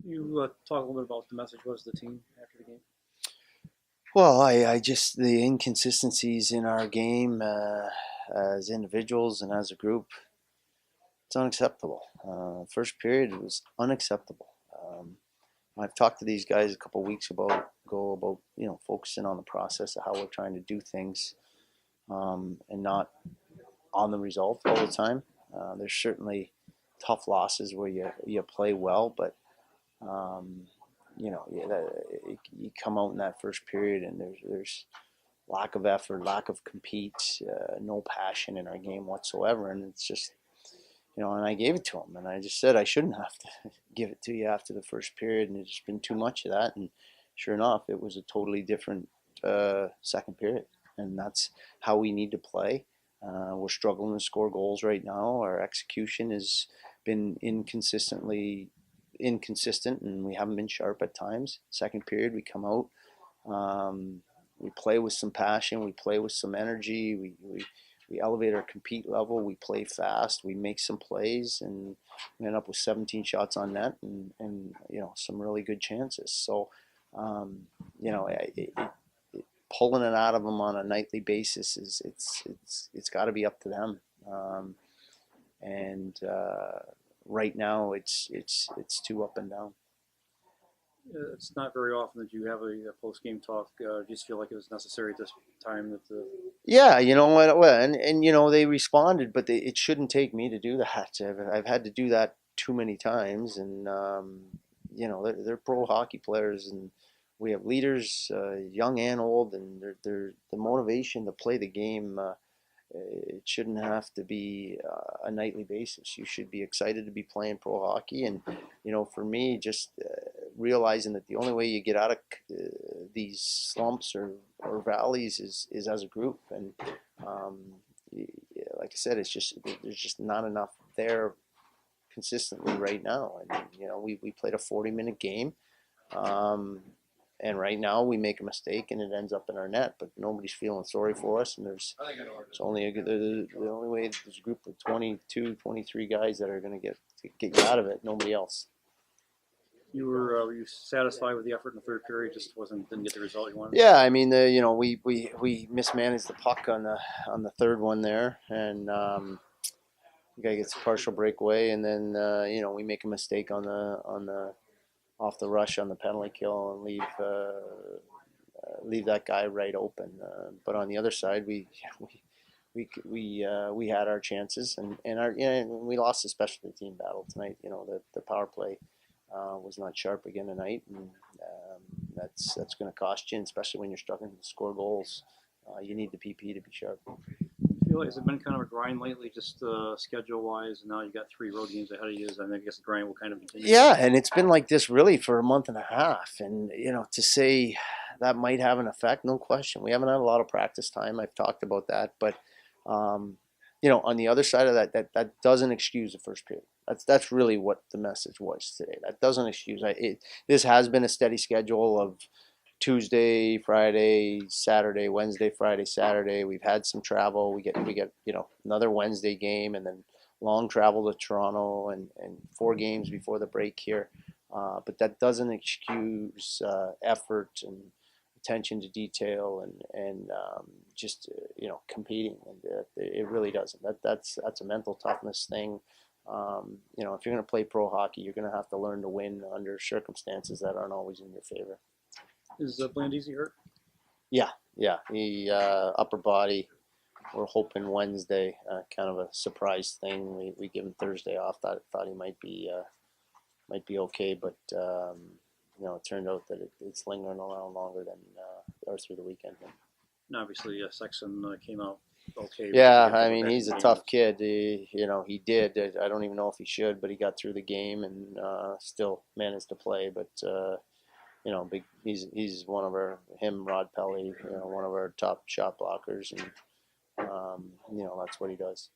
You talk a little bit about what the message was to the team after the game. Well, I just the inconsistencies in our game as individuals and as a group, it's unacceptable. First period was unacceptable. I've talked to these guys a couple of weeks about focusing on the process of how we're trying to do things, and not on the result all the time. There's certainly tough losses where you play well, but um, you come out in that first period and there's lack of effort, lack of compete, no passion in our game whatsoever, and it's just and I gave it to him, and I just said I shouldn't have to give it to you after the first period, and it's just been too much of that, and sure enough, it was a totally different second period, and that's how we need to play. We're struggling to score goals right now. Our execution has been inconsistent, and we haven't been sharp at times. Second period, we come out. We play with some passion. We play with some energy. We elevate our compete level. We play fast. We make some plays, and we end up with 17 shots on net and some really good chances. So, um, you know, pulling it out of them on a nightly basis is it's got to be up to them. And right now, it's too up and down. It's not very often that you have a post game talk. Do you just feel like it was necessary at this time that the Yeah, you know what? Well, and they responded, but it shouldn't take me to do that. I've had to do that too many times, and they're pro hockey players, and we have leaders, young and old, and they're the motivation to play the game. It shouldn't have to be a nightly basis. You should be excited to be playing pro hockey, and for me, just realizing that the only way you get out of these slumps or valleys is as a group. And um, like I said, it's just there's just not enough there consistently right now. And we played a 40-minute game. Um, and right now we make a mistake and it ends up in our net, but nobody's feeling sorry for us. And it's only the only way there's a group of 22, 23 guys that are going to get you out of it. Nobody else. were you satisfied with the effort in the third period? Just wasn't didn't get the result you wanted. Yeah, I mean, we mismanaged the puck on the third one there, and the guy gets a partial breakaway, and then we make a mistake on the off the rush on the penalty kill and leave that guy right open. But on the other side, we had our chances, and we lost the specialty team battle tonight. The power play was not sharp again tonight, and that's going to cost you, especially when you're struggling to score goals. You need the PP to be sharp. I feel like it's been kind of a grind lately, just schedule wise, and now you've got three road games ahead of you. And I guess the grind will kind of continue. Yeah, and it's been like this really for a month and a half, and to say that might have an effect, no question. We haven't had a lot of practice time. I've talked about that, but um, on the other side of that doesn't excuse the first period. That's really what the message was today. That doesn't excuse. This has been a steady schedule of Tuesday, Friday, Saturday, Wednesday, Friday, Saturday. We've had some travel. We get another Wednesday game, and then long travel to Toronto, and 4 games before the break here. But that doesn't excuse effort and attention to detail and just competing, and it really doesn't. That's a mental toughness thing. If you're going to play pro hockey, you're going to have to learn to win under circumstances that aren't always in your favor. Is Blandisi hurt? Yeah, yeah. He upper body. We're hoping Wednesday. Kind of a surprise thing. We give him Thursday off. Thought he might be okay, but it turned out that it's lingering around longer than or through the weekend. And obviously, Sexton came out okay. Yeah, I mean he's a tough kid. He did. I don't even know if he should, but he got through the game and still managed to play. But big. He's one of Rod Pelly, one of our top shot blockers, and that's what he does.